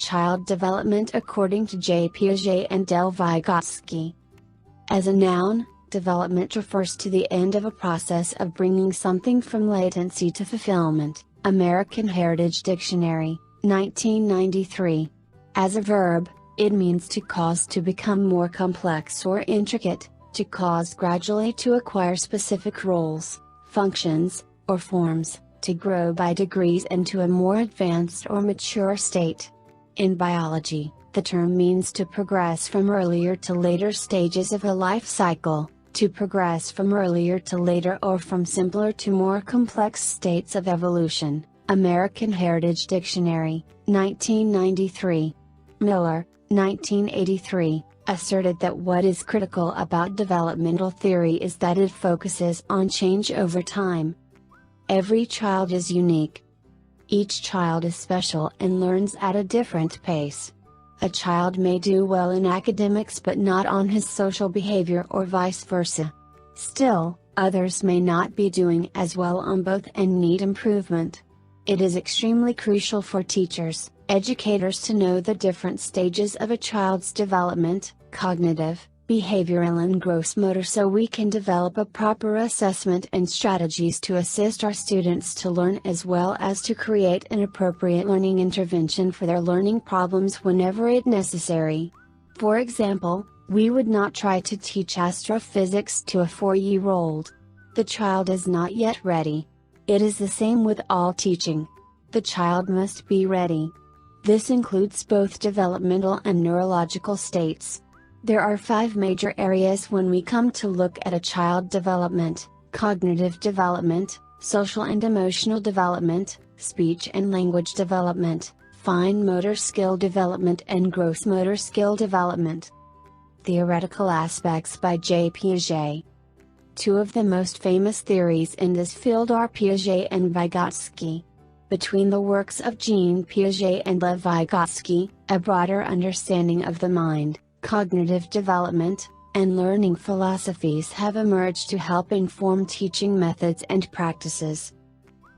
child development according to J. Piaget and L. Vygotsky. As a noun, development refers to the end of a process of bringing something from latency to fulfillment. American Heritage Dictionary, 1993. As a verb, it means to cause to become more complex or intricate, to cause gradually to acquire specific roles, functions, or forms, to grow by degrees into a more advanced or mature state. In biology, the term means to progress from earlier to later stages of a life cycle, to progress from earlier to later or from simpler to more complex states of evolution. American Heritage Dictionary, 1993. Miller, 1983, asserted that what is critical about developmental theory is that it focuses on change over time. Every child is unique. Each child is special and learns at a different pace. A child may do well in academics but not on his social behavior or vice versa. Still, others may not be doing as well on both and need improvement. It is extremely crucial for teachers, educators to know the different stages of a child's development, cognitive, behavioral and gross motor, so we can develop a proper assessment and strategies to assist our students to learn as well as to create an appropriate learning intervention for their learning problems whenever it necessary. For example, we would not try to teach astrophysics to a 4-year-old. The child is not yet ready. It is the same with all teaching. The child must be ready. This includes both developmental and neurological states. There are 5 major areas when we come to look at a child development: cognitive development, social and emotional development, speech and language development, fine motor skill development and gross motor skill development. Theoretical aspects by J. Piaget. 2 of the most famous theories in this field are Piaget and Vygotsky. Between the works of Jean Piaget and Lev Vygotsky, a broader understanding of the mind, cognitive development, and learning philosophies have emerged to help inform teaching methods and practices.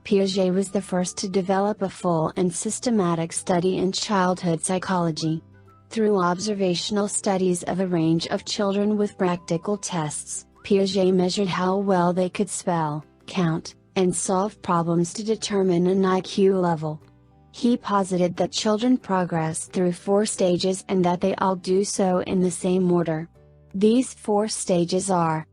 Piaget was the first to develop a full and systematic study in childhood psychology. Through observational studies of a range of children with practical tests, Piaget measured how well they could spell, count, and solve problems to determine an IQ level. He posited that children progress through 4 stages and that they all do so in the same order. These 4 stages are: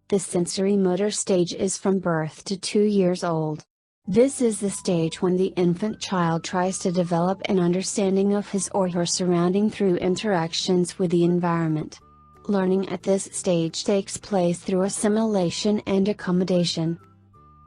the sensory motor stage is from birth to 2 years old. This is the stage when the infant child tries to develop an understanding of his or her surrounding through interactions with the environment. Learning at this stage takes place through assimilation and accommodation.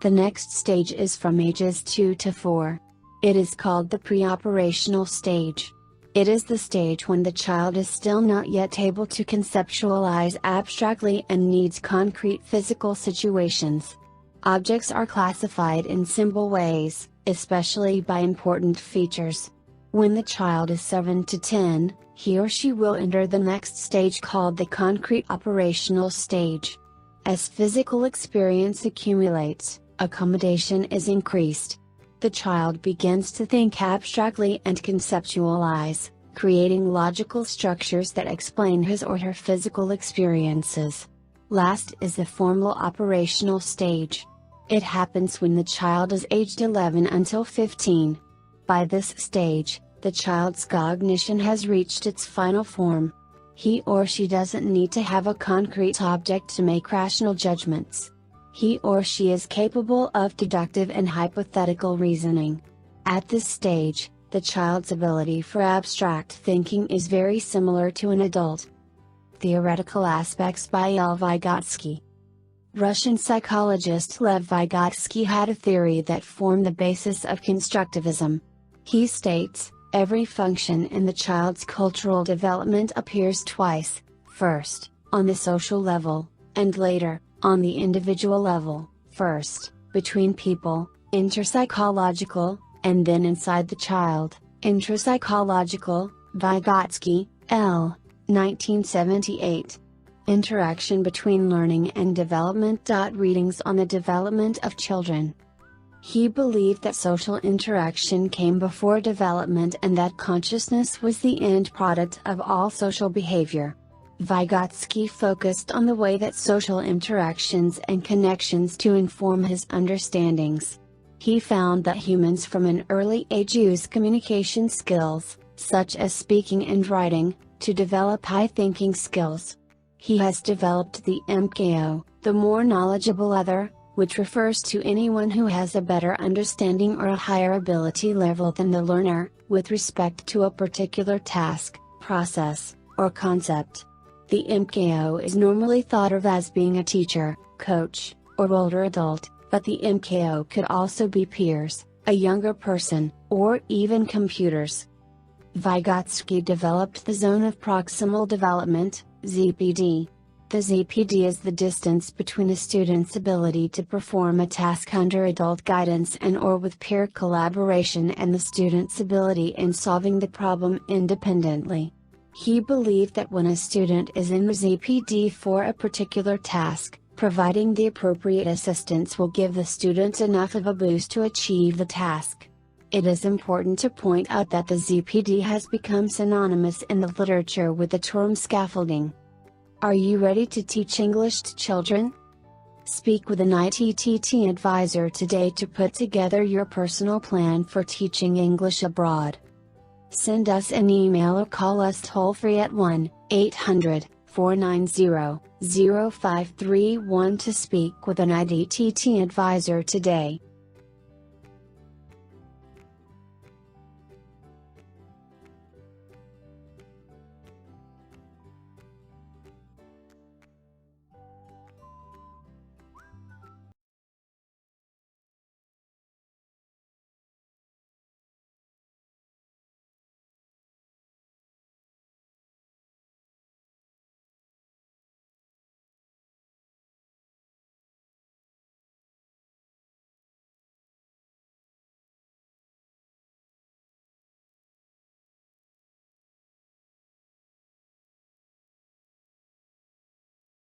The next stage is from ages 2 to 4. It is called the pre-operational stage. It is the stage when the child is still not yet able to conceptualize abstractly and needs concrete physical situations. Objects are classified in simple ways, especially by important features. When the child is 7 to 10, he or she will enter the next stage called the concrete operational stage. As physical experience accumulates, accommodation is increased. The child begins to think abstractly and conceptualize, creating logical structures that explain his or her physical experiences. Last is the formal operational stage. It happens when the child is aged 11 until 15. By this stage, the child's cognition has reached its final form. He or she doesn't need to have a concrete object to make rational judgments. He or she is capable of deductive and hypothetical reasoning. At this stage, the child's ability for abstract thinking is very similar to an adult. Theoretical aspects by L. Vygotsky. Russian psychologist Lev Vygotsky had a theory that formed the basis of constructivism. He states, every function in the child's cultural development appears twice, first, on the social level, and later, on the individual level, first, between people, interpsychological, and then inside the child, intrapsychological. Vygotsky, L. 1978. Interaction between learning and development. Readings on the development of children. He believed that social interaction came before development and that consciousness was the end product of all social behavior. Vygotsky focused on the way that social interactions and connections to inform his understandings. He found that humans from an early age use communication skills, such as speaking and writing, to develop high thinking skills. He has developed the MKO, the more knowledgeable other, which refers to anyone who has a better understanding or a higher ability level than the learner, with respect to a particular task, process, or concept. The MKO is normally thought of as being a teacher, coach, or older adult, but the MKO could also be peers, a younger person, or even computers. Vygotsky developed the zone of proximal development, ZPD. The ZPD is the distance between a student's ability to perform a task under adult guidance and/or with peer collaboration and the student's ability in solving the problem independently. He believed that when a student is in the ZPD for a particular task, providing the appropriate assistance will give the student enough of a boost to achieve the task. It is important to point out that the ZPD has become synonymous in the literature with the term scaffolding. Are you ready to teach English to children? Speak with an ITTT advisor today to put together your personal plan for teaching English abroad. Send us an email or call us toll-free at 1-800-490-0531 to speak with an ITTT advisor today.